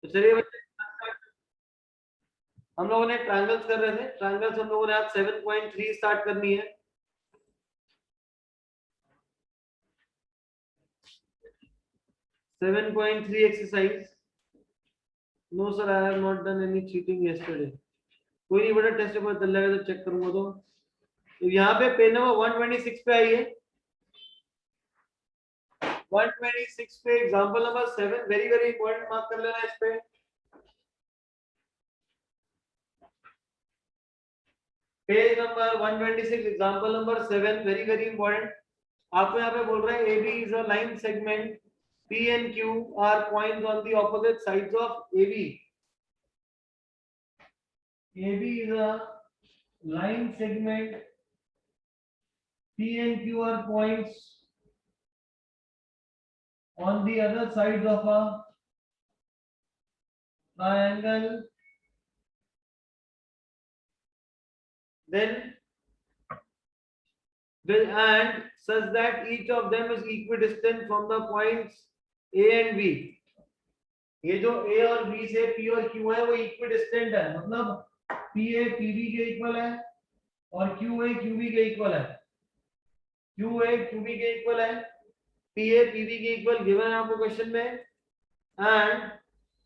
तो चलिए बच्चे, हम लोगों ने ट्रायंगल्स कर रहे थे। ट्रायंगल्स हम लोगों ने आज 7.3 स्टार्ट करनी है। 7.3 exercise. No sir, I have not done any cheating yesterday. कोई नहीं बेटा, टेस्ट पेपर चल जाएगा तो चेक करूंगा। तो यहाँ पे पेज नंबर 126 पे आई है। 126 पे example number 7, very very important, mark कर लेना इस पे। Page number 126 example number 7, very very important. आपको यहाँ पे बोल रहे हैं AB is a line segment, P and Q are points on the opposite sides of AB. AB is a line segment, P and Q are points on the other sides of a triangle. Then and such that each of them is equidistant from the points A and B. ये जो A और B से P और Q है वो equidistant है, मतलब PA PB के इक्वल है और QA QB के इक्वल है। QA QB के इक्वल है, PA PB के इक्वल गिवन है आपको क्वेश्चन में। एंड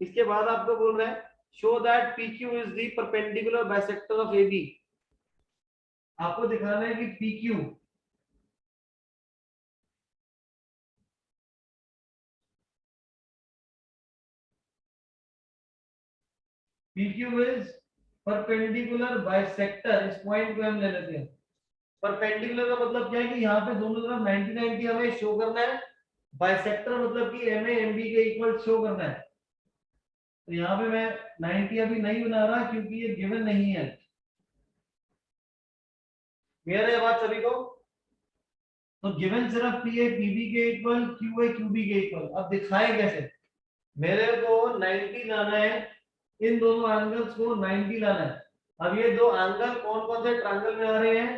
इसके बाद आपको बोल रहा है show that PQ is the perpendicular bisector of AB। आपको दिखाना है कि PQ is परपेंडिकुलर बाइसेक्टर। इस पॉइंट को हम ले लेते हैं। परपेंडिकुलर का मतलब क्या है कि यहाँ पे दोनों तरफ 90 90 हमें शो करना है। बाइसेक्टर मतलब कि MA MB के इक्वल शो करना है। तो यहाँ पे मैं 90 अभी नहीं बना रहा क्योंकि ये गिवन नहीं है। मेरा ये बात सभी को। तो गिवन सिर्फ PA PB के इक्वल, QA QB के इक्वल। अब दिखाएं कैसे? मेरे को 90 लाना है, इन दोनों एंगल्स को 90 लाना है। अब ये दो एंगल कौन कौन से ट्रायंगल में आ रहे हैं?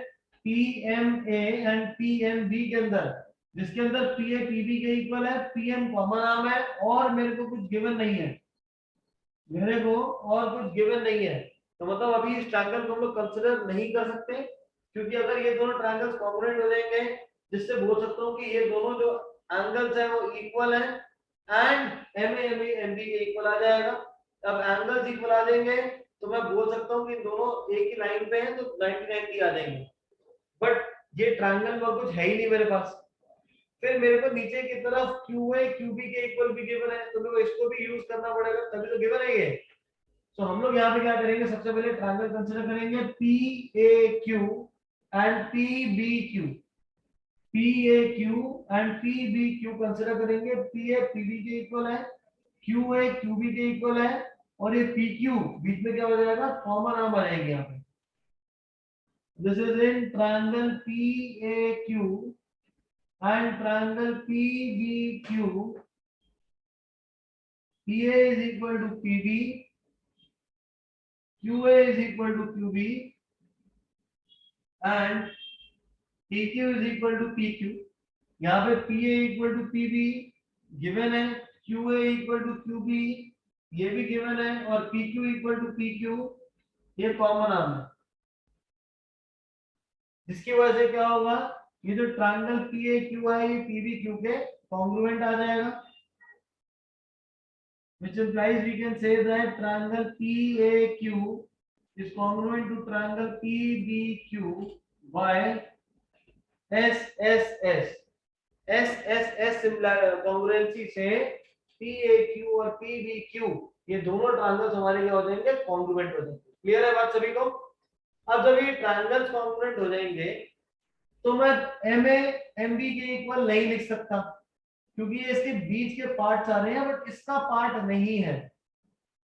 PMA एंड PMB के अंदर, जिसके अंदर PA PB के इक्वल है, PM कॉमन आर्म है और मेरे को कुछ गिवन नहीं है। मेरे को और कुछ गिवन नहीं है, तो मतलब अभी इस ट्रायंगल को हम लोग कंसीडर नहीं कर सकते, क्योंकि अगर ये दोनों ट्रायंगल्स कॉन्ग्रुएंट हो जाएंगे, जिससे बोल सकता हूँ कि ये दोनों जो एंगल्स हैं वो इक्वल हैं एंड MA MB के इक्वल आ जाएगा। अब एंगल्स इक्वल आ जाएंगे तो मैं बोल सकता हूँ कि दोनों एक ही लाइन पे हैं, तो 90 90 आ जाएंगे। बट ये ट्रायंगल में कुछ है ही नहीं मेरे पास। फिर मेरे को नीचे की तरफ QA QB के इक्वल भी गिवन है, तो मेरे को इसको भी यूज करना पड़ेगा, तभी तो गिवन है ये। तो हम लोग यहाँ पे क्या करेंगे? सबसे पहले ट्रायंगल कंसीडर करेंगे PAQ and PBQ। PAQ and PBQ consider करेंगे। PA PB के इक्वल है, QA QB के इक्वल है और ये PQ बीच में क्या हो जाएगा? कॉमन आर्म आ जाएगी यहाँ पे। This is in triangle PAQ and triangle PBQ. PA is equal to PB, QA is equal to QB and PQ is equal to PQ. यहाँ पे PA equal to PB given है, QA equal to QB ये भी given है और PQ equal to PQ ये common arm है, जिसकी वजह से क्या होगा? ये जो ट्रायंगल PAQ है ये PBQ के कॉन्ग्रुएंट आ जाएगा, which implies we can say that triangle PAQ is congruent to triangle PBQ by SSS. SSS congruency से PAQ और PBQ ये दोनों ट्रायंगल्स हमारे क्या हो जाएंगे? कॉन्ग्रुएंट हो जाएंगे। क्लियर है बात सभी को? अब जब ये ट्रायंगल्स कॉन्ग्रुएंट हो जाएंगे तो मैं MA MB के इक्वल नहीं लिख सकता, क्योंकि ये इसके बीच के पार्ट्स आ रहे हैं बट इसका पार्ट नहीं है।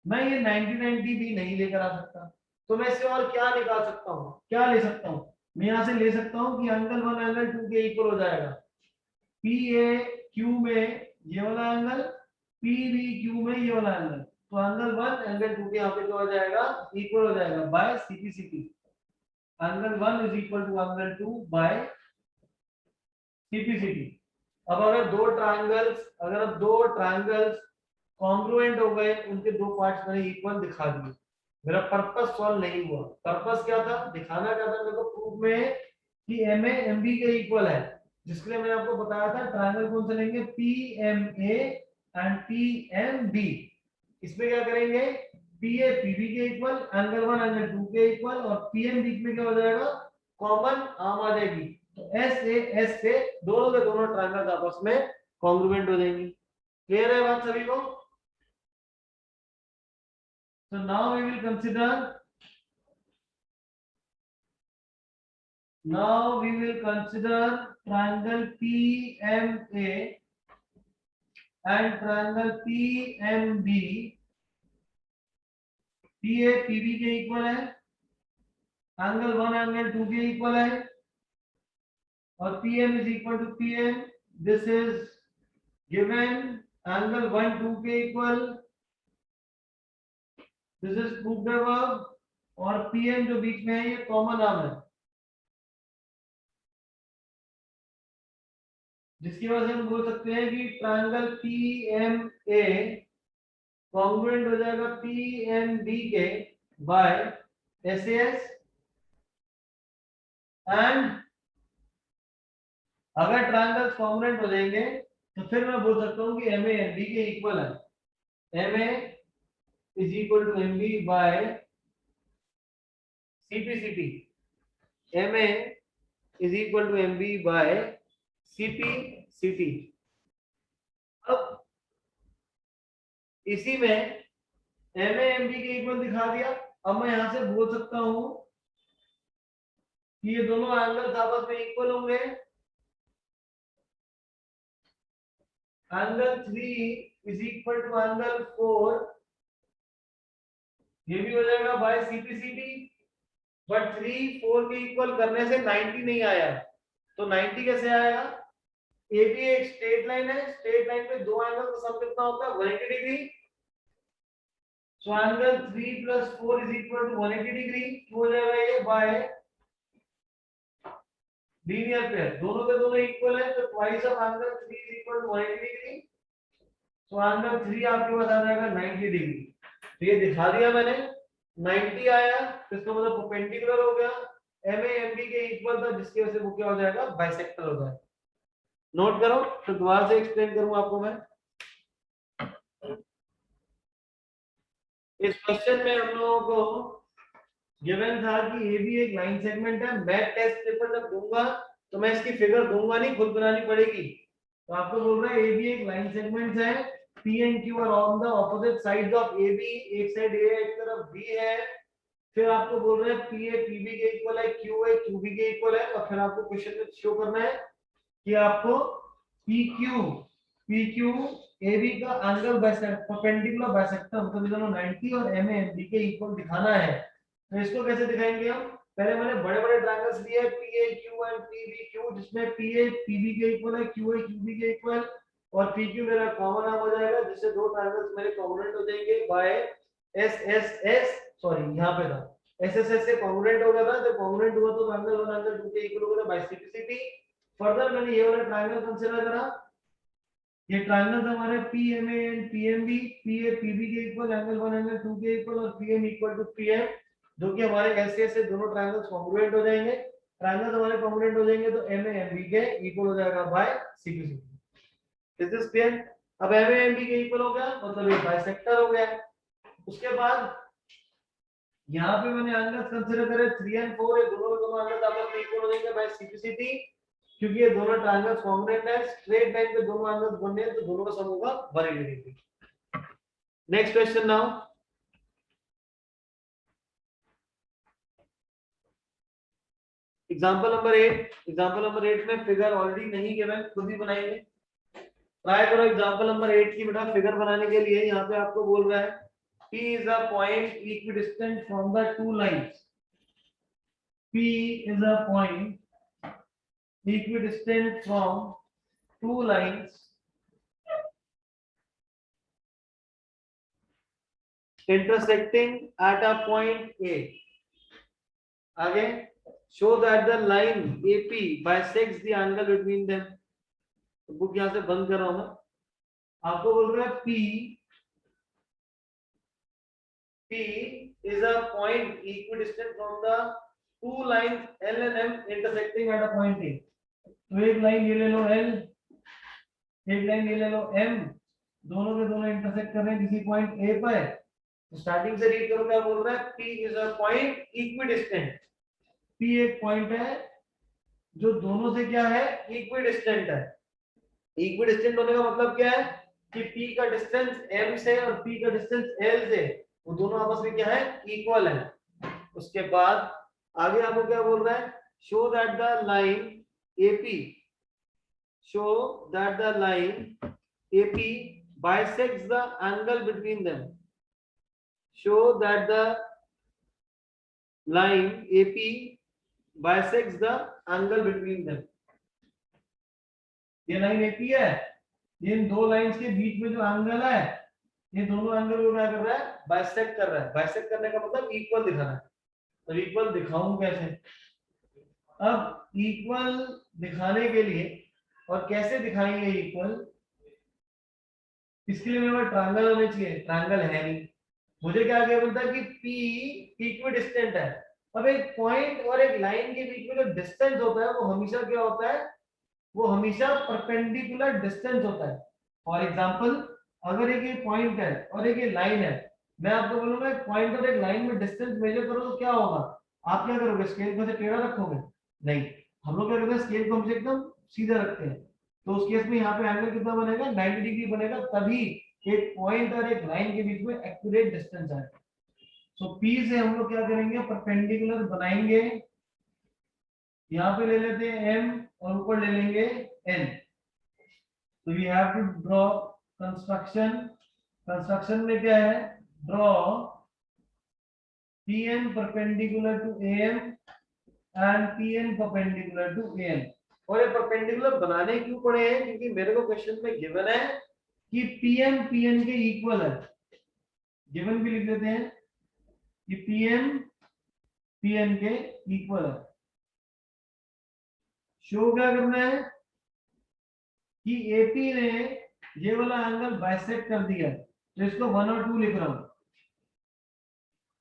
मैं ये 90 90 भी नहीं लेकर आ सकता, तो मैं इसे और क्या निकाल सकता हूँ? क्या ले सकता हूँ? मैं यहाँ से ले सकता हूँ कि एंगल 1 एंगल 2 के इक्वल हो जाएगा। PAQ में ये वाला एंगल, PBQ में ये वाला एंगल, तो एंगल 1 एंगल 2 के यहाँ पे क्या हो जाएगा? इक्वल हो जाएगा by CP angle 1 is equal to angle 2 by CP। अब अगर दो ट्रायंगल्स कॉन्ग्रुएंट हो गए, उनके दो पार्ट्स मैंने इक्वल दिखा दिए। मेरा पर्पस सॉल्व नहीं हुआ। पर्पस क्या था, दिखाना क्या था मेरे को प्रूफ में कि एम ए एम बी के इक्वल है, जिसके लिए मैंने आपको बताया था ट्रायंगल कौन से लेंगे, P M A and P M B. इसमें क्या करेंगे, पी ए पी बी के इक्वल, एंगल 1 एंगल 2 के इक्वल, और पी एम बीच में क्या हो जाएगा, कॉमन आर्म आ जाएगी। तो एस ए एस से दोनों के दोनों ट्रायंगल आपस में कॉन्ग्रुएंट हो जाएंगी। क्लियर है बात सभी को? So now we will consider triangle PMA and triangle PMB। PA PB के इक्वल है, एंगल 1 एंगल 2 के इक्वल है, और PM is equal to PM। This is given, angle 1 2 के equal, this is proved above, और PM जो बीच में है ये कॉमन आर्म है, जिसकी वजह से हम बोल सकते हैं कि ट्रायंगल PMA कॉन्ग्रुएंट हो जाएगा PMB के बाय SAS। एंड अगर ट्रायंगल्स कॉन्ग्रुएंट हो जाएंगे तो फिर मैं बोल सकता हूं कि MA MB के इक्वल है। MA is equal to MB by CP/CP। MA is equal to MB by CP/CP। अब इसी में MA MB के इक्वल दिखा दिया। अब मैं यहां से बोल सकता हूं कि ये दोनों एंगल्स आपस में इक्वल होंगे। Angle 3 is equal to angle 4, ये भी हो जाएगा बाय CP/CP। बट 3 4 के इक्वल करने से 90 नहीं आया, तो 90 कैसे आएगा? ए भी एक स्ट्रेट लाइन है, स्ट्रेट लाइन पे दो एंगल का सम कितना होता है, 180 degree. So angle 3 + 4 is equal to 180 degree. हो जाएगा ये बाय लीनियर पेयर, दोनों के दोनों इक्वल है, तो twice of angle 3 is equal to 180 degree. So angle 3 आपके पास आ जाएगा 90 डिग्री। तो ये दिखा दिया मैंने, 90 आया, तो इसका मतलब परपेंडिकुलर हो गया, MA MB के इक्वल था, जिसकी वजह से वो क्या हो जाएगा, बाइसेक्टर हो जाएगा। नोट करो, तो दोबारा से एक्सप्लेन करूंगा आपको मैं। इस क्वेश्चन में हम लोगों को गिवन था कि ए भी एक लाइन सेगमेंट है। मैं टेस्ट पेपर जब दूंगा तो मैं इसकी फिगर दूंगा नहीं, खुद बनानी पड़ेगी। तो आपको बोल रहा है ए भी एक लाइन सेगमेंट है, P and Q are on the opposite sides of A B. एक साइड ए है, एक तरफ बी है। फिर आपको बोल रहे हैं पी ए पी बी के इक्वल है, क्यू ए क्यू बी के इक्वल है, और फिर आपको क्वेश्चन में शो करना है कि आपको पी क्यू ए बी का एंगल परपेंडिकुलर बाइसेक्टर, मतलब दोनों 90 और एम ए एम बी के इक्वल दिखाना है। तो इसको कैसे दिखाएंगे हम? पहले मैंने बड़े बड़े ट्रायंगल्स लिए P A Q and P B Q, जिसमें पी ए पी बी के इक्वल है, क्यू ए क्यू बी के इक्वल, और पी क्यू मेरा कॉमन आर्म हो जाएगा, जिससे दो ट्रायंगल्स मेरे कॉन्ग्रुएंट हो जाएंगे by S S S. Sorry यहाँ पे था एस एस एस से कॉन्ग्रुएंट हो गया था, जब कॉन्ग्रुएंट हुआ तो एंगल 1 एंगल 2 के इक्वल हो गया बाय सीपी/सीपी। फर्दर मैंने ये वाला ट्रायंगल कंसीडर करा। ये ट्रायंगल हमारे PMA and PMB, PA PB के इक्वल, एंगल 1 एंगल 2 के इक्वल, और PM इक्वल टू PM, जो कि हमारे ऐसे से दोनों ट्रायंगल्स कॉन्ग्रुएंट हो जाएंगे। ट्रायंगल्स हमारे कॉन्ग्रुएंट हो जाएंगे तो MA MB के इक्वल हो जाएगा by CP/CP। Is this clear? अब MA MB के इक्वल हो गया, मतलब ये बाइसेक्टर हो गया। उसके बाद यहाँ पे मैंने एंगल्स कंसीडर करे 3 एंड 4, ये दोनों एंगल्स आपस में इक्वल हो जाएंगे बाय CP/CP, क्योंकि ये दोनों ट्रायंगल्स कॉन्ग्रुएंट है। स्ट्रेट लाइन पे दोनों एंगल्स बनने हैं, तो दोनों का सम होगा 180 degree. Next question now. Example number 8। Example number 8 में फिगर ऑलरेडी नहीं गिवन, खुद ही बनाएंगे। ट्राई करो एग्जांपल नंबर 8 की बेटा फिगर बनाने के लिए। यहाँ पे आपको बोल रहा है P is a point equidistant from the two lines। P is a point equidistant from two lines intersecting at a point A। आगे, show that the line AP bisects the angle between them। Book यहाँ से बंद कर रहा हूं मैं। आपको बोल रहा है P P is a point equidistant from the two lines L and M intersecting at a point A. तो एक लाइन ये ले लो L, एक लाइन ये ले लो M, दोनों के दोनों इंटरसेक्ट कर रहे हैं किसी पॉइंट A पर। तो स्टार्टिंग से रीड करो क्या बोल रहा है, P is a point equidistant। P एक पॉइंट है जो दोनों से क्या है, इक्विडिस्टेंट है। इक्विडिस्टेंट होने का मतलब क्या है कि P का डिस्टेंस M से और P का डिस्टेंस L से वो दोनों आपस में क्या है, इक्वल है। उसके बाद आगे आपको क्या बोल रहा है, show that the line AP, show that the line AP bisects the angle between them, show that the line AP bisects the angle between them। ये लाइन AP है, इन दो लाइंस के बीच में जो एंगल है, ये दोनों एंगल को क्या कर रहा है, बाइसेक्ट कर रहा है। बाइसेक्ट करने का मतलब इक्वल दिखाना है। तो इक्वल दिखाऊं कैसे, अब इक्वल दिखाने के लिए और कैसे दिखाएंगे इक्वल, इसके लिए मेरे पास ट्रायंगल होने चाहिए, ट्रायंगल है नहीं। मुझे क्या आगे बोलता है कि P इक्विडिस्टेंट है। अब एक पॉइंट और एक लाइन के बीच में जो डिस्टेंस होता है वो हमेशा क्या होता है, वो हमेशा परपेंडिकुलर डिस्टेंस होता है। फॉर एग्जांपल अगर एक ये पॉइंट है और एक ये लाइन है, मैं आपको बोलूंगा एक पॉइंट और एक लाइन में डिस्टेंस मेजर करो तो क्या होगा, आप क्या करोगे, स्केल को से टेढ़ा रखोगे? नहीं, हम लोग क्या करते हैं, स्केल को हमसे एकदम सीधा रखते हैं। तो उस केस में यहाँ पे एंगल कितना बनेगा, 90 डिग्री बनेगा, तभी एक पॉइंट और एक लाइन के बीच में एक्यूरेट डिस्टेंस आएगा। तो P से हम लोग क्या करेंगे, परपेंडिकुलर बनाएंगे। यहाँ पे ले लेते हैं M और ऊपर ले लेंगे N। तो we have to draw construction. Construction में क्या है, draw PN perpendicular to AM and PN perpendicular to AM। और ये परपेंडिकुलर बनाने क्यों पड़े हैं, क्योंकि मेरे को क्वेश्चन में गिवन है कि PM PN के इक्वल है। गिवन भी लिख देते हैं कि PM PN के इक्वल है। शो क्या करना है कि AP ने ये वाला एंगल बाइसेक्ट कर दिया, तो इसको 1 और 2 लिख रहा हूं।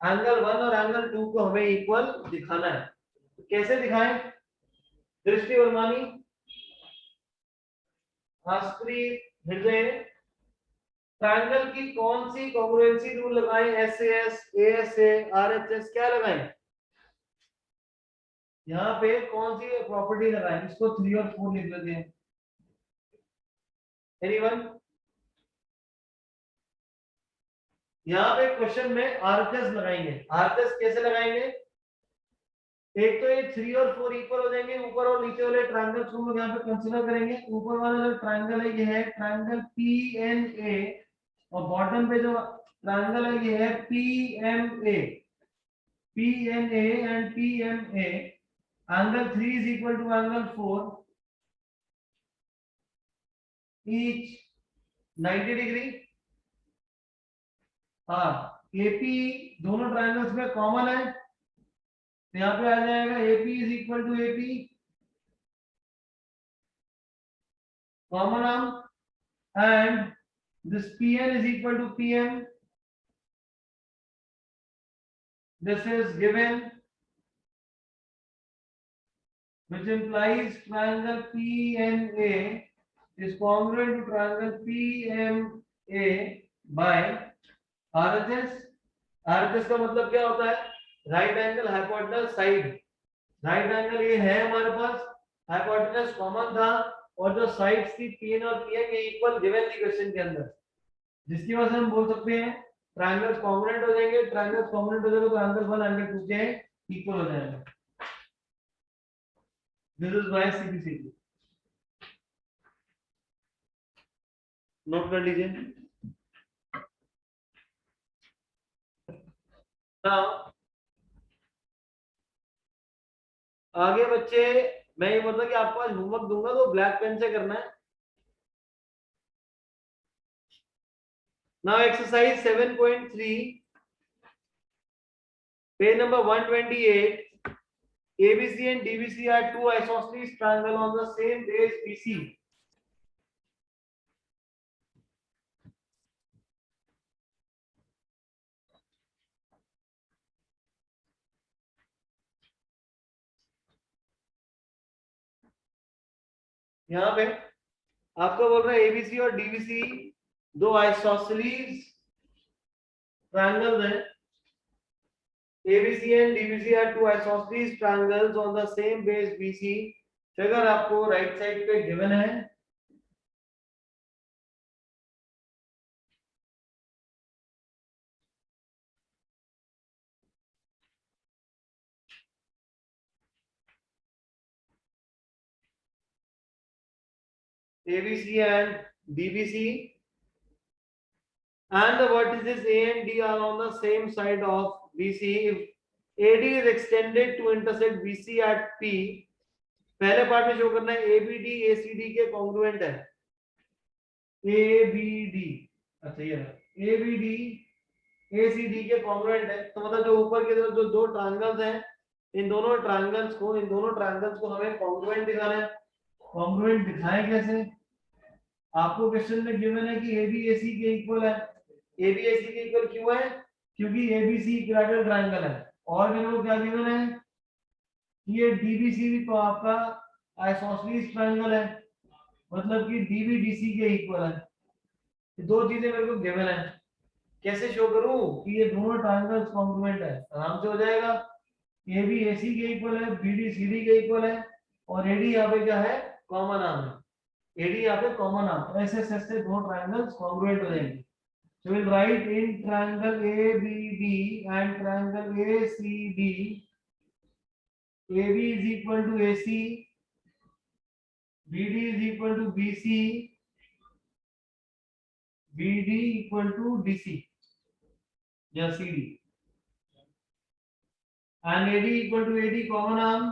एंगल 1 और एंगल 2 को हमें इक्वल दिखाना है। तो कैसे दिखाएं, दृष्टि वर्मानी, शास्त्री हृदय, ट्रायंगल की कौन सी कॉन्ग्रुएंसी रूल लगाएं, SAS, ASA, RHS, क्या लगाएं, यहाँ पे कौन सी प्रॉपर्टी लगाएं, इसको 3 और 4 लिख लेते हैं। एनीवन, यहाँ पे क्वेश्चन में RHS लगाएंगे। RHS कैसे लगाएंगे, एक तो ये 3 और 4 इक्वल हो जाएंगे, ऊपर और नीचे वाले ट्रायंगल्स को हम लोग यहाँ पे कंसीडर करेंगे। ऊपर वाला जो ट्रायंगल है ये है ट्रायंगल PNA, और बॉटम पे जो ट्रायंगल है ये है PMA। PNA and PMA, angle 3 is equal to angle 4, each 90 degree. हाँ, AP दोनों ट्रायंगल्स में कॉमन है, तो यहाँ पे आ जाएगा AP is equal to AP, common arm, and this PN is equal to PM, this is given, which implies triangle PNA is congruent to triangle PMA by RHS। RHS का मतलब क्या होता है, right angle hypotenuse side. Right angle ये है हमारे पास, hypotenuse common था, और जो साइड्स थी PN और PM ये इक्वल गिवन थी क्वेश्चन के अंदर, जिसकी वजह से हम बोल सकते हैं ट्रायंगल्स कॉन्ग्रुएंट हो जाएंगे। ट्रायंगल्स कॉन्ग्रुएंट हो जाएगा तो एंगल 1 एंगल 2 के इक्वल हो जाएगा। This is by CPCD, note कर लीजिए। नाउ आगे बच्चे, मैं ये बोलता कि आपको आज होमवर्क दूंगा तो ब्लैक पेन से करना है। Now exercise 7.3, page number 128, ABC and DBC are two isosceles triangle on the same base BC. यहाँ पे आपको बोल रहा है एबीसी और डीबीसी दो आइसोसेलेस ट्रायंगल्स हैं। ABC and DBC are two isosceles triangles on the same base BC। Figure आपको राइट साइड पे गिवन है। ABC and DBC and the vertices A and D are on the same side of BC if AD is extended to intersect BC at P। पहले part में show करना है ABD ACD के congruent है। ABD अच्छा ये ABD ACD के congruent है, तो मतलब जो ऊपर की तरफ जो दो ट्रायंगल्स हैं इन दोनों ट्रायंगल्स को हमें कॉन्ग्रुएंट दिखाना है। कॉन्ग्रुएंट दिखाएं कैसे? आपको क्वेश्चन में गिवन है कि ABAC के इक्वल है। ABAC के इक्वल क्यों है? क्योंकि ABC इक्विलैटरल ट्रायंगल है। और मेरे को क्या गिवन है कि ये DBC भी तो आपका आइसोसेलेस ट्रायंगल है, मतलब कि DBDC के इक्वल है। दो चीजें मेरे को गिवन है, कैसे शो करूं कि ये दोनों ट्रायंगल्स कॉन्ग्रुएंट है? आराम से हो जाएगा। AB AC के इक्वल है, BD CD के इक्वल है और AD यहाँ पे क्या है? कॉमन आर्म है। AD यहाँ पे कॉमन आर्म, ऐसे से दो ट्रायंगल्स कॉन्ग्रुएंट हो जाएंगे। So we'll write in triangle ABD and triangle ACD, AB is equal to AC, BD is equal to BC, BD equal to DC या CD, and AD equal to AD common arm,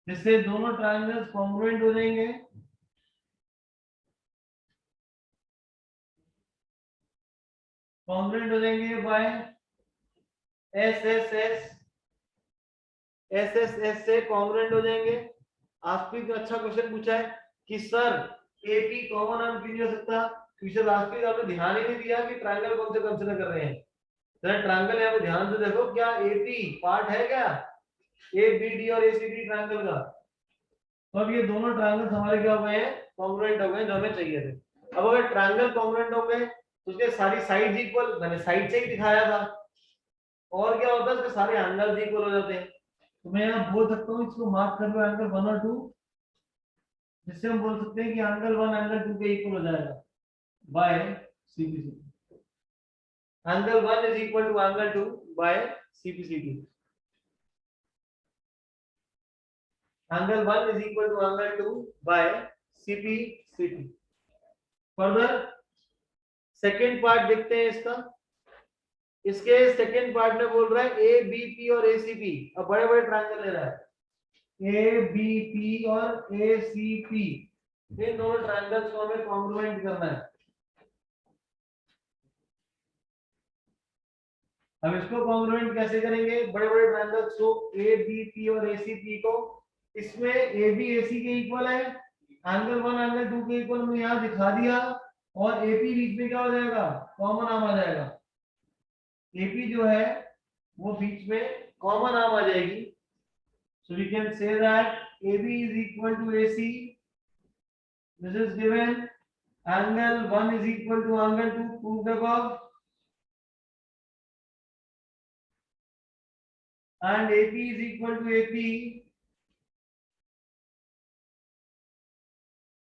जिससे दोनों triangles congruent हो जाएंगे। Congruent हो जाएंगे bye SSS, SSS से congruent हो जाएंगे। आपकी अच्छा क्वेश्चन पूछा है कि सर AP कॉमन आर्म क्यों नहीं हो सकता? क्योंकि लास्ट में आपने ध्यान ही नहीं दिया कि ट्रायंगल कौन से कंसीडर कर रहे हैं। जरा ट्रायंगल यहाँ पे ध्यान से देखो, क्या AP पार्ट है क्या ABD और ACD ट्रायंगल का? तो अब ये दोनों ट्रायंगल्स हमारे क्या हो गए हैं? कॉन्ग्रुएंट हो गए, जो हमें चाहिए थे। अब अगर ट्रायंगल कॉन्ग्रुएंट हो गए तो उसके सारी साइड्स इक्वल, मैंने साइड से ही दिखाया था। और क्या होता है, उसके सारे एंगल्स इक्वल हो जाते हैं। तो मैं यहाँ बोल सकता हूँ इसको मार्क कर लो एंगल 1 और 2, जिससे हम बोल सकते हैं कि एंगल 1 एंगल 2 के इक्वल हो जाएगा by CPCT। Angle 1 is equal to angle 2 by CPCT। Angle 1 is equal to angle 2 by CPCT। Further second part देखते हैं इसका। इसके सेकेंड पार्ट में बोल रहा है ABP और ACP। अब बड़े बड़े ट्रायंगल ले रहा है, ABP और ACP, इन दोनों ट्रायंगल्स को हमें कॉन्ग्रुएंट करना है। अब इसको कॉन्ग्रुएंट कैसे करेंगे? बड़े बड़े ट्रायंगल्स को ABP और ACP को, इसमें AB AC के इक्वल है, एंगल 1 एंगल 2 के इक्वल में यहाँ दिखा दिया, और AP बीच में क्या हो जाएगा? कॉमन आर्म आ जाएगा। AP जो है वो बीच में कॉमन आर्म आ जाएगी। So we can say that AB is equal to AC, this is given, angle 1 is equal to angle 2 proved above, and AP is equal to AP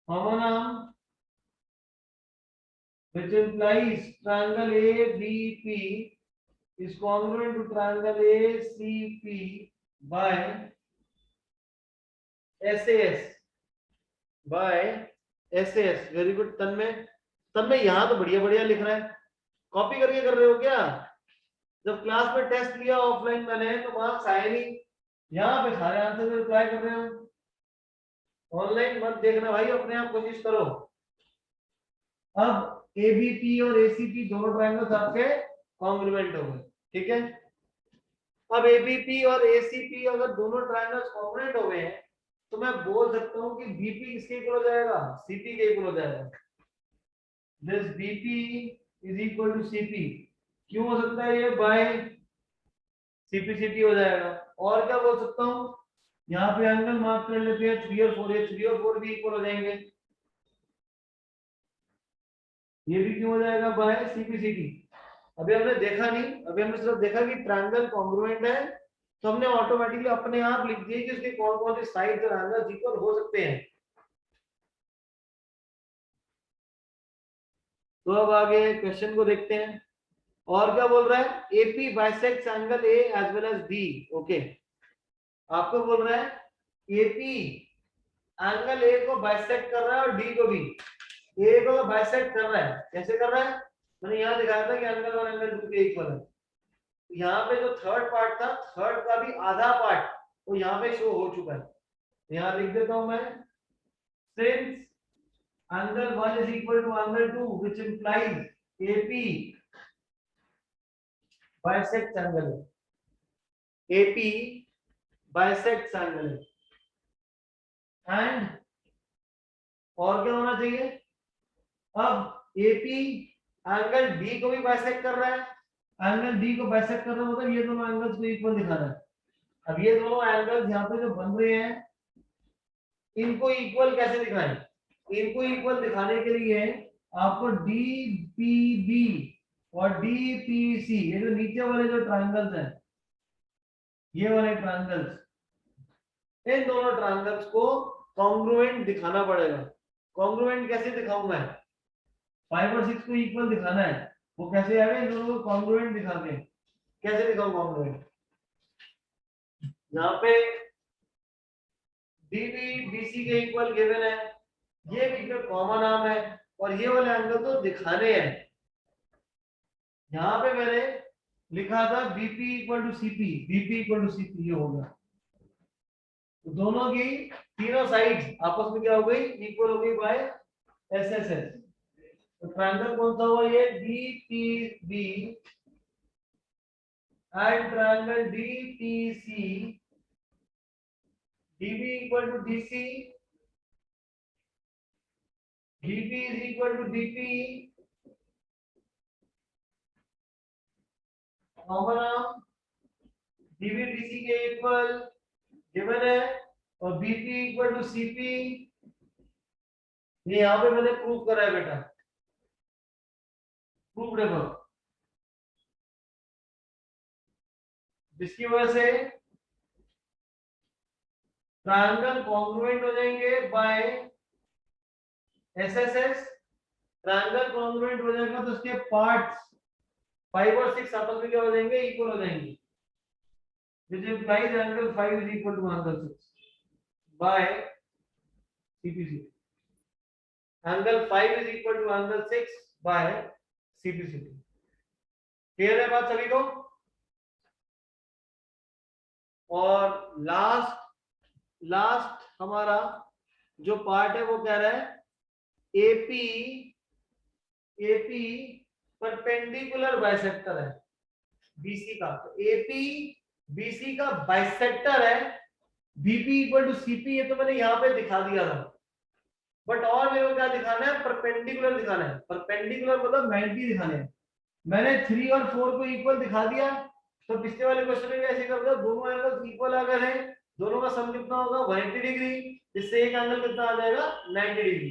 common arm, which implies triangle ABP is congruent to triangle ACP by SAS, by SAS। Very good Tanmay. Tanmay यहाँ तो बढ़िया बढ़िया लिख रहा है, copy करके कर रहे हो क्या? जब क्लास में टेस्ट लिया ऑफलाइन मैंने तो मार्क्स आए नहीं, यहाँ पे सारे आंसर रिप्लाई कर रहे हो। ऑनलाइन मत देखना भाई, अपने आप कोशिश करो। अब ABP और ACP दोनों ट्रायंगल्स आपके कॉन्ग्रुएंट हो गए, ठीक है। अब ABP और ACP अगर दोनों ट्रायंगल्स कॉन्ग्रुएंट हो गए हैं तो मैं बोल सकता हूं कि BP किसके इक्वल हो जाएगा? CP के इक्वल हो जाएगा। This BP is equal to CP। क्यों हो सकता है ये बाय सीपीसीटी हो जाएगा। और क्या बोल सकता हूँ, यहाँ पे एंगल मार्क कर लेते हैं 3 और 4, ये 3 और 4 भी इक्वल हो जाएंगे, ये भी क्यों हो जाएगा बाय सीपीसीटी। अभी हमने देखा नहीं, अभी हमने सिर्फ देखा कि ट्रायंगल कॉन्ग्रुएंट है, तो हमने ऑटोमेटिकली अपने आप लिख दिया कि उसके कौन कौन से साइड्स और एंगल्स इक्वल हो सकते हैं। तो अब आगे क्वेश्चन को देखते हैं। और क्या बोल रहा है, AP bisects angle A as well as B. Okay, आपको बोल रहा है एपी एंगल ए को बाइसेक्ट कर रहा है और डी को भी। ए को बाइसेक्ट कर रहा है, कैसे कर रहा है, मैंने यहाँ दिखाया था कि एंगल 1 एंगल 2 के इक्वल है। यहाँ पे जो थर्ड पार्ट था, थर्ड का भी आधा पार्ट वो यहाँ पे शो हो चुका है। यहाँ लिख देता हूं मैं, since angle 1 is equal to angle 2 which implies AP bisects angle, AP bisects angle, and और क्या होना चाहिए, अब AP एंगल D को भी बाइसेक्ट कर रहा है, एंगल D को बाइसेक्ट कर रहा है मतलब ये दोनों एंगल्स को इक्वल दिखाना है। अब ये दोनों एंगल्स यहाँ पे जो बन रहे हैं इनको इक्वल कैसे दिखाएं, इनको इक्वल दिखाने के लिए आपको DPB और DPC, ये जो नीचे वाले जो ट्रायंगल्स हैं, ये वाले ट्रायंगल्स, इन दोनों ट्रायंगल्स को कॉन्ग्रुएंट दिखाना पड़ेगा। कॉन्ग्रुएंट कैसे दिखाऊं मैं, 5 और 6 को इक्वल दिखाना है, वो कैसे आएगा, इन दोनों को कॉन्ग्रुएंट दिखा के कैसे दिखाऊं कॉन्ग्रुएंट। यहाँ पे DB BC के इक्वल गिवन है, ये भी कॉमन आर्म है और ये वाले एंगल तो दिखाने हैं। यहाँ पे मैंने लिखा था BP equal to CP, BP equal to CP, ये होगा तो दोनों की तीनों साइड्स आपस में क्या हो गई, इक्वल हो गई बाय SSS। तो ट्रायंगल कौन सा हुआ, ये DPB and triangle DPC, DB equal to DC, DP is equal to DP, common arm DB DC के इक्वल गिवन है और BP इक्वल टू CP, ये यहाँ पे मैंने प्रूव करा है बेटा, प्रूव देखो, जिसकी वजह से ट्रायंगल कॉन्ग्रुएंट हो जाएंगे बाय SSS। ट्रायंगल कॉन्ग्रुएंट हो जाएगा तो उसके पार्ट्स 5 और 6 आपस में क्या हो जाएंगे, इक्वल हो जाएंगे, which implies angle 5 is equal to angle 6 by CPC. Angle 5 is equal to angle 6 by CPC. Clear है बात सभी को। और लास्ट हमारा जो पार्ट है वो कह रहा है AP परपेंडिकुलर बाइसेक्टर है BC का, तो AP BC का बाइसेक्टर है, BP इक्वल टू CP, ये तो मैंने यहाँ पे दिखा दिया था, बट और मेरे को क्या दिखाना है, परपेंडिकुलर दिखाना है। परपेंडिकुलर मतलब 90 दिखाने हैं। मैंने 3 और 4 को इक्वल दिखा दिया, तो पिछले वाले क्वेश्चन में भी ऐसे कर दो, दोनों एंगल्स इक्वल अगर है, दोनों का सम कितना होगा 180 डिग्री, इससे एक एंगल कितना आ जाएगा 90 डिग्री।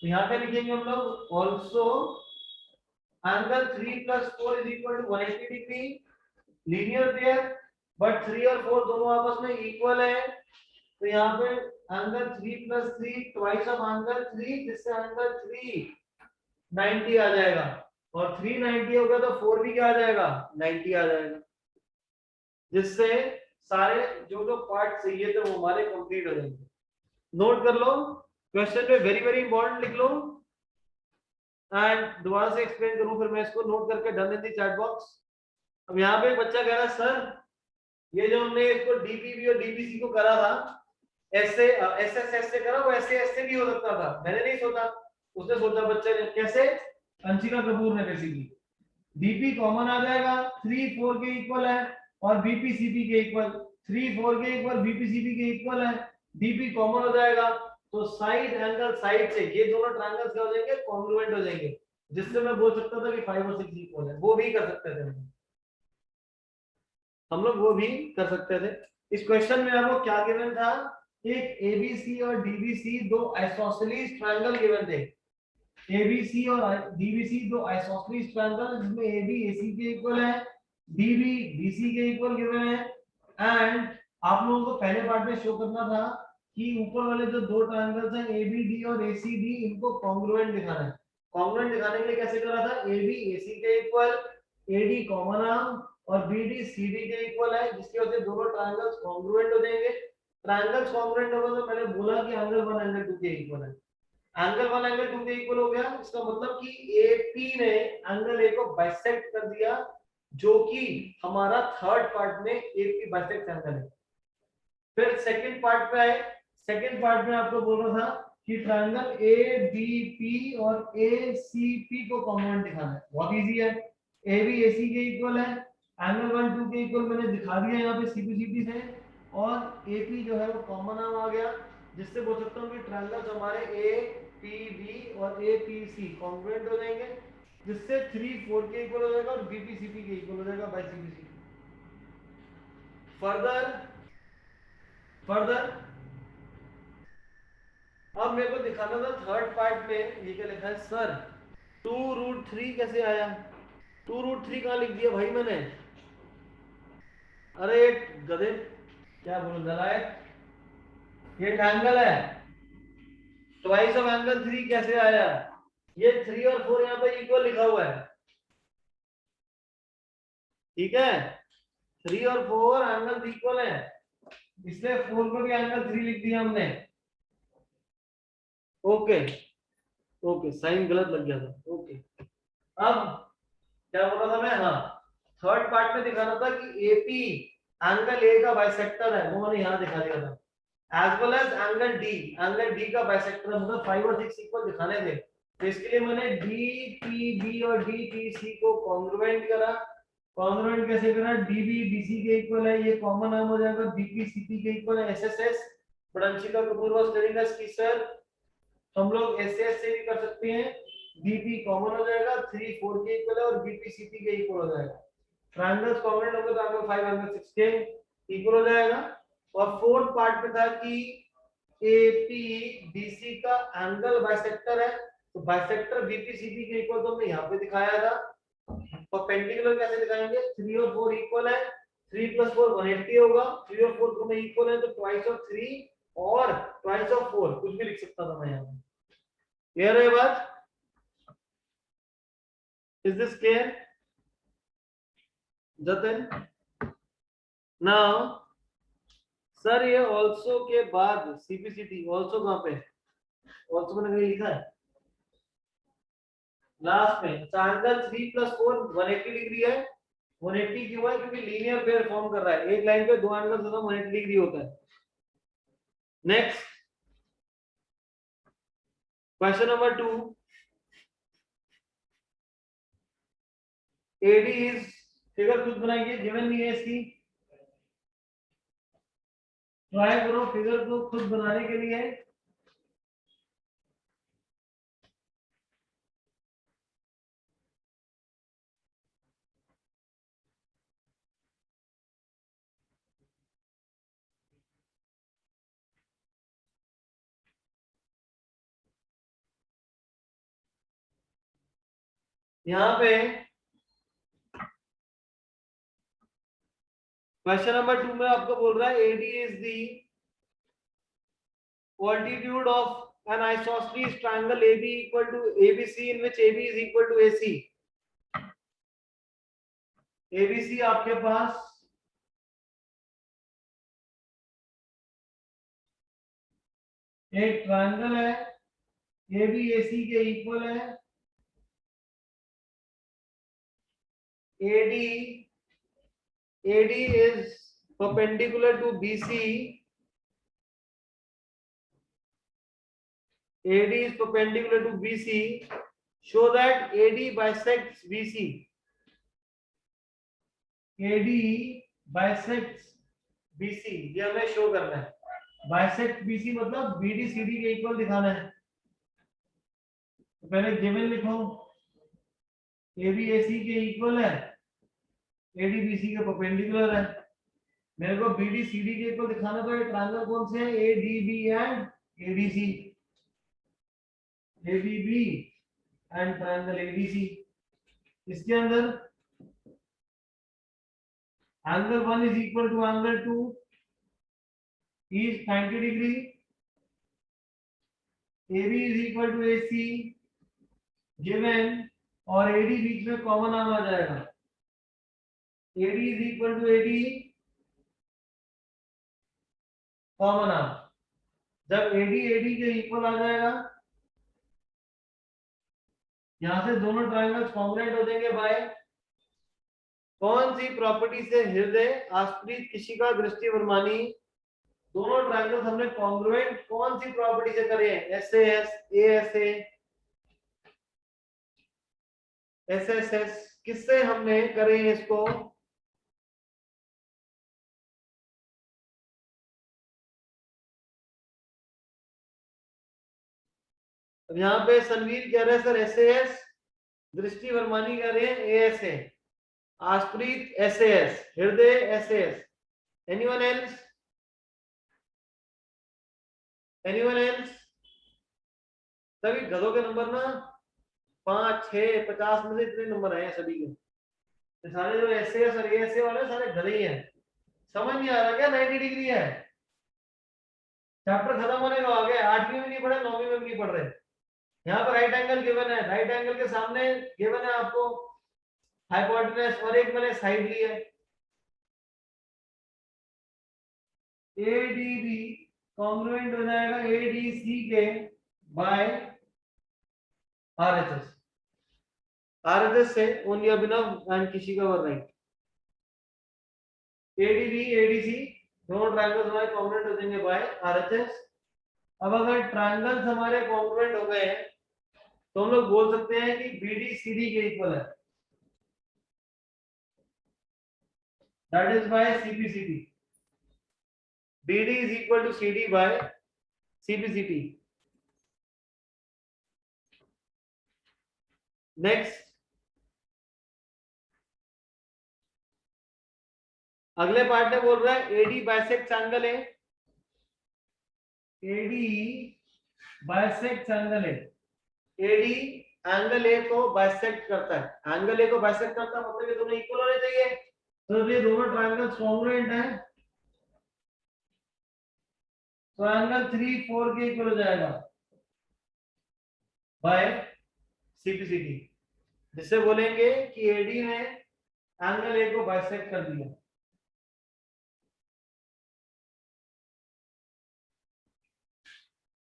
तो यहाँ पे लिखेंगे हम लोग also angle 3 + 4 = 180 degree, linear pair, but 3 और 4 दोनों आपस में इक्वल है, तो यहाँ पे एंगल 3 + 3 ट्वाइस ऑफ एंगल 3, जिससे एंगल 390 आ जाएगा, और 390 होगा तो 4 भी क्या आ जाएगा 90 आ जाएगा, जिससे सारे जो जो पार्ट चाहिए थे वो हमारे कंप्लीट हो जाएंगे। नोट कर लो, क्वेश्चन पे वेरी वेरी इंपॉर्टेंट लिख लो, एंड दोबारा से एक्सप्लेन करूं फिर मैं इसको, नोट करके done in the chat box. अब यहाँ पे एक बच्चा कह रहा है सर ये जो हमने इसको DPB और DPC को करा था, ऐसे SSS से करा, वो ऐसे भी हो सकता था, मैंने नहीं सोचा, उसने सोचा बच्चे ने, कैसे, अंशिका कपूर ने बेसिकली, DP कॉमन आ जाएगा, 3 4 के इक्वल है और BP CP के इक्वल, 3 4 के इक्वल BP CP के इक्वल है, DP कॉमन हो जाएगा, तो साइड एंगल साइड से ये दोनों ट्रायंगल्स क्या हो जाएंगे, कॉन्ग्रुएंट हो जाएंगे। जिससे मैं बोल सकता था कि 5 और 6 इक्वल है, वो भी कर सकते थे हम लोग वो भी कर सकते थे। इस क्वेश्चन में आपको क्या गिवन था, एक एबीसी और डीबीसी दो आइसोसेलेस ट्रायंगल गिवन थे। एबीसी और डीबीसी दो आइसोसेलेस ट्रायंगल जिसमें एबी एसी के इक्वल है, डीबी बीसी के इक्वल गिवन है। एंड आप लोगों को पहले पार्ट में शो करना था कि ऊपर वाले जो दो ट्रायंगल्स हैं एबीडी और एसीडी, इनको कॉन्ग्रुएंट दिखाना है। कॉन्ग्रुएंट दिखाने के लिए कैसे करा था, एबी एसी के इक्वल, एडी कॉमन आर्म और बीडी सीडी के इक्वल है, जिसकी वजह से दोनों ट्रायंगल्स कॉन्ग्रुएंट हो जाएंगे। ट्रायंगल्स कॉन्ग्रुएंट होगा तो मैंने बोला कि एंगल 1 एंगल 2 के इक्वल है। एंगल 1 एंगल 2 के इक्वल हो गया, इसका मतलब कि एपी ने एंगल ए को बाइसेक्ट कर दिया, जो कि हमारा थर्ड पार्ट में एपी बाइसेक्ट एंगल है। फिर सेकंड पार्ट पे आए। सेकंड पार्ट में आपको बोल रहा था कि ट्रायंगल ए बी पी और ए सी पी को कॉन्ग्रुएंट दिखाना है। बहुत इजी है, ए बी ए सी के इक्वल है, एंगल 1 2 के इक्वल मैंने दिखा दिया यहाँ पे सीपीसीटी से, और ए पी जो है वो कॉमन नाम आ गया, जिससे बोल सकता हूँ कि ट्रायंगल्स हमारे ए पी बी और ए पी सी कॉन्ग्रुएंट हो जाएंगे, जिससे 3 4 के इक्वल हो जाएगा और बी पी सी पी के इक्वल हो जाएगा बाय सीपीसीटी। फर्दर अब मेरे को दिखाना था थर्ड पार्ट में, ये क्या लिखा है सर, 2√3 कैसे आया, 2√3 कहाँ लिख दिया भाई मैंने, अरे गधे, क्या बोलूं नालायक, ये ट्रायंगल है, ट्वाइस ऑफ एंगल 3 कैसे आया, ये 3 और 4 यहाँ पे इक्वल लिखा हुआ है, ठीक है, 3 और 4 एंगल इक्वल है, इसलिए 4 को भी एंगल 3 लिख दिया हमने। ओके ओके, साइन गलत लग गया था। ओके, अब क्या बोल रहा था मैं, हाँ, थर्ड पार्ट में दिखाना था कि एपी एंगल ए का बाइसेक्टर है, वो मैंने यहाँ दिखा दिया था, as well as angle D का बाइसेक्टर है, मतलब 5 और 6 इक्वल दिखाने थे। तो इसके लिए मैंने डी पी बी और डी पी सी को कॉन्ग्रुएंट करा। कॉन्ग्रुएंट कैसे करा, डीबी डीसी के इक्वल है, ये कॉमन नाम हो जाएगा, बीपी सीपी के इक्वल है, SSS. Pranshika Kapoor was telling us कि सर हम लोग एसएस से भी कर सकते हैं, बीपी कॉमन हो जाएगा, 3 4 के इक्वल है और बीपी सीपी के इक्वल हो जाएगा। ट्रायंगल्स कॉन्ग्रुएंट होंगे तो एंगल 5 एंगल 6 के इक्वल हो जाएगा। और फोर्थ पार्ट में था कि एपी बीसी का एंगल बाइसेक्टर है, तो बाइसेक्टर बीपी सीपी के इक्वल तो हमने यहाँ पे दिखाया था। परपेंडिकुलर कैसे दिखाएंगे, 3 और 4 इक्वल है, 3 + 4 180 होगा, 3 और 4 दोनों इक्वल है तो ट्वाइस ऑफ 3 और ट्वाइस ऑफ 4 कुछ भी लिख सकता था मैं यहाँ पे। क्लियर है बात, इज दिस क्लियर जतन? नाउ सर ये ऑल्सो के बाद सीपीसीटी, ऑल्सो कहां पे, ऑल्सो मैंने कहीं लिखा है लास्ट में, एंगल 3 + 4 180 डिग्री है। 180 क्यों है, क्योंकि लीनियर पेयर फॉर्म कर रहा है, एक लाइन पे दो एंगल से 180 डिग्री होता है। Next question number 2, AD is, figure खुद बनाएंगे, गिवन नहीं है इसकी, ट्राई करो फिगर को खुद बनाने के लिए। यहाँ पे क्वेश्चन नंबर 2 में आपको बोल रहा है AD is the altitude of an isosceles triangle AB equal to ABC in which AB is equal to AC। ABC आपके पास एक ट्रायंगल है, AB AC के इक्वल है, AD is perpendicular to BC, AD is perpendicular to BC, show that AD bisects BC, AD bisects BC, ये हमें show करना है। Bisect BC मतलब BD CD के इक्वल दिखाना है। तो पहले गिवन लिखो, ए बी ए सी के इक्वल है, ए डी बी सी के परपेंडिकुलर है। मेरे को बी डी सी डी के इक्वल दिखाना, तो ये ट्रायंगल कौन से हैं, A D B and A D C, A B B and triangle A D C. इसके अंदर angle 1 is equal to angle 2 is 90 degree, A B is equal to A C given, और A D बीच में common arm आ जाएगा, A D is equal to A D common arm. जब AD के equal आ जाएगा, यहां से दोनों ट्रायंगल्स कॉन्ग्रुएंट हो जाएंगे बाय कौन सी प्रॉपर्टी से, हृदय, आस्प्रीत, किशिका, दृष्टि, वर्मानी, दोनों ट्रायंगल्स हमने कॉन्ग्रुएंट कौन सी प्रॉपर्टी से करे हैं, एसएएस, एएसए, एसएसएस, किससे हमने करे हैं इसको, अब यहाँ पे सनवीर कह रहे हैं सर एसएएस, दृष्टि वर्मानी कह रहे हैं एएसए, आस्प्रीत एसएएस, हृदय SAS, anyone else, anyone else? सभी गधों के नंबर ना 5, 6, 50 में से इतने नंबर आए हैं सभी के, तो सारे जो एसएएस और एएसए वाले सारे गधे ही हैं। समझ नहीं आ रहा क्या 90 डिग्री है? चैप्टर खत्म होने को आ गया, 8वीं में नहीं पढ़े, 9वीं में भी नहीं पढ़ रहे। यहाँ पर राइट एंगल गिवन है, राइट एंगल के सामने गिवन है आपको हाइपोटेनस, और एक मैंने साइड ली है, एडीबी कॉन्ग्रुएंट हो जाएगा एडीसी के बाय आरएचएस, आरएचएस से only Abhinav and Kishika were right, ADB ADC दोनों ट्रायंगल्स हमारे कॉन्ग्रुएंट हो जाएंगे बाय आरएचएस। अब अगर ट्रायंगल्स हमारे कॉन्ग्रुएंट हो गए हैं तो हम लोग बोल सकते हैं कि बीडी सीडी के इक्वल है, that is by CPCT, BD is equal to CD by CPCT. Next, अगले पार्ट में बोल रहा है AD बाइसेक्ट एंगल है, AD बाइसेक्ट एंगल है, AD एंगल ए को बाइसेक्ट करता है, एंगल ए को बाइसेक्ट करता है मतलब ये दोनों इक्वल होने चाहिए, तो ये दोनों ट्रायंगल्स कॉन्ग्रुएंट हैं, तो एंगल 3, 4 के इक्वल हो जाएगा बाय सीपीसीटी, जिससे बोलेंगे कि एडी ने एंगल ए को बाइसेक्ट कर दिया,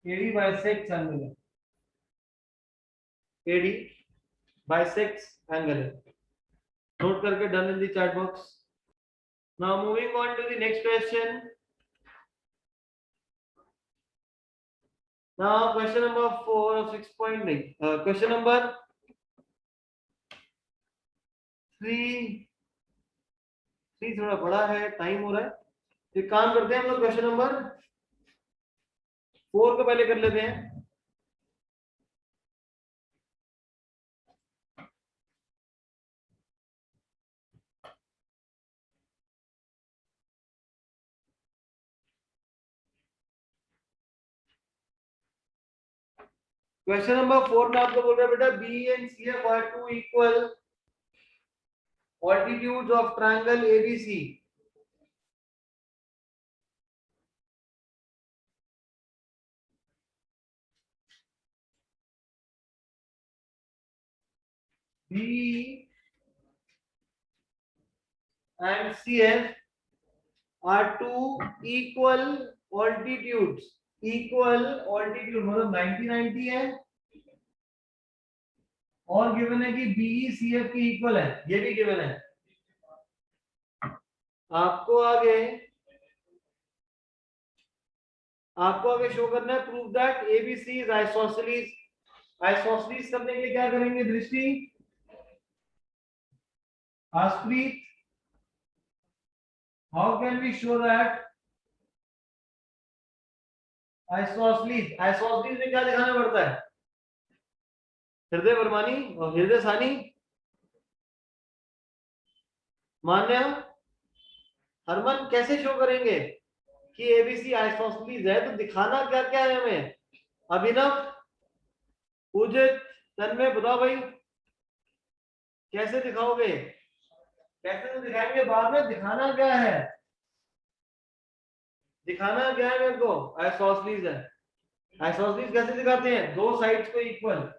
एडी बाइसेक्ट एंगल है, एडी बाइसेक्ट एंगल है, नोट करके done in the chat box. Now moving on to the next question. Now question number 4 of 6.9. Question number 3 थोड़ा बड़ा है, टाइम हो रहा है, एक काम करते हैं हम लोग क्वेश्चन नंबर 4 को पहले कर लेते हैं। क्वेश्चन नंबर 4 में आपको बोल रहा है बेटा B and C F are two equal altitudes of triangle ABC, B and C F are two equal altitudes, equal altitude मतलब 90 90 है, और गिवन है कि बीई सी एफ की इक्वल है, ये भी गिवन है। आपको आगे शो करना है prove that ABC is isosceles. Isosceles करने के लिए क्या करेंगे, Drishti, Aspreet, how can we show that isosceles, isosceles में क्या दिखाना पड़ता है, हृदय वर्मानी और हृदय सानी, मान्य हो? हरमन कैसे शो करेंगे कि एबीसी आइसोसेलेस है? तो दिखाना क्या क्या है हमें? अभिनव, उदित, तन्मय, बताओ भाई कैसे दिखाओगे? कैसे तो दिखाएंगे बाद में, दिखाना क्या है? दिखाना क्या है मेरे को? आइसोसेलेस है। आइसोसेलेस कैसे दिखाते हैं? दो साइड्स को इक्वल,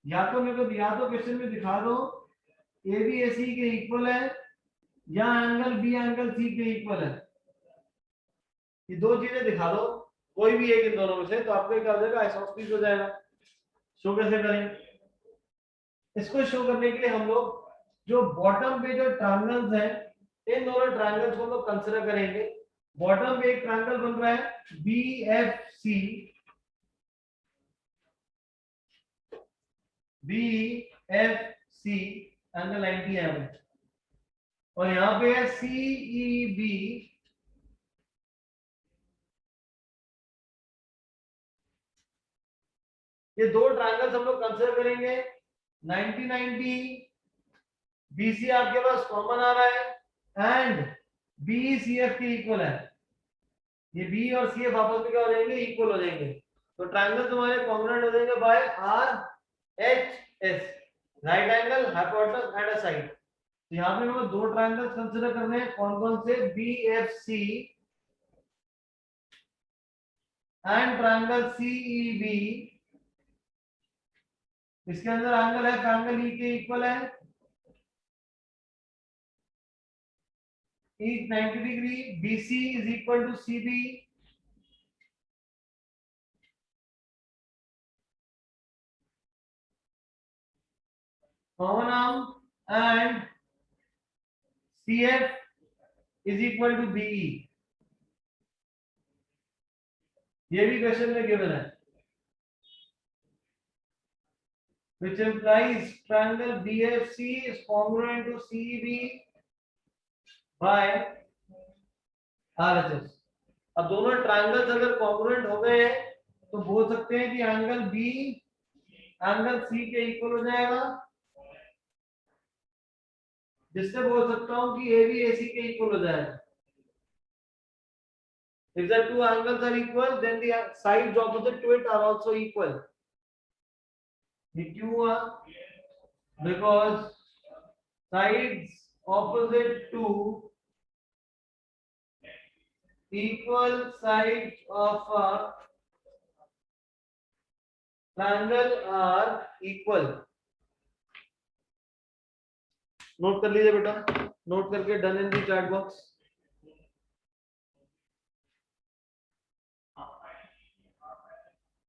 या तो मेरे को या तो क्वेश्चन में दिखा दो ए बी ए सी के इक्वल है, या एंगल बी एंगल सी के इक्वल है। ये दो चीजें दिखा दो, कोई भी एक इन दोनों में से, तो आपको क्या हो जाएगा? आइसोसेलेस हो जाएगा। शो कैसे करें? इसको शो करने के लिए हम लोग जो बॉटम पे जो ट्रायंगल्स हैं, इन दोनों ट्रायंगल्स को हम लोग कंसीडर करेंगे। बॉटम पे एक ट्रायंगल बन रहा है B F C, B F C angle 90 है, और यहाँ पे है सी ई बी, ये दो ट्रायंगल्स हम लोग कंसीडर करेंगे। 90 90 बीसी आपके पास कॉमन आ रहा है, एंड बी सी एफ के इक्वल है। ये बी और सी एफ आपस में क्या हो जाएंगे? इक्वल हो जाएंगे। तो ट्रायंगल तुम्हारे कॉन्ग्रुएंट हो जाएंगे by R H S, right angle hypotenuse at a side. तो यहाँ पे हमें दो ट्रायंगल्स कंसीडर करने हैं, कौन कौन से? B F C and triangle C E B. इसके अंदर एंगल है, एंगल ई के इक्वल है, is 90 degree, BC is equal to CB, common arm, and CF is equal to BE। ये भी क्वेश्चन में गिवन है, which implies triangle BFC is congruent to CEB by RHS। अब दोनों triangles अगर congruent हो गए हैं तो बोल सकते हैं कि एंगल बी एंगल सी के इक्वल हो जाएगा, जिससे बोल सकता हूं कि ए बी ए सी के इक्वल हो जाएगा। If the two angles are equal, then the sides opposite to it are also equal। ये क्यों हुआ? Because sides opposite to equal sides of a triangle are equal। Note कर लीजिए बेटा, नोट करके done in the chat box.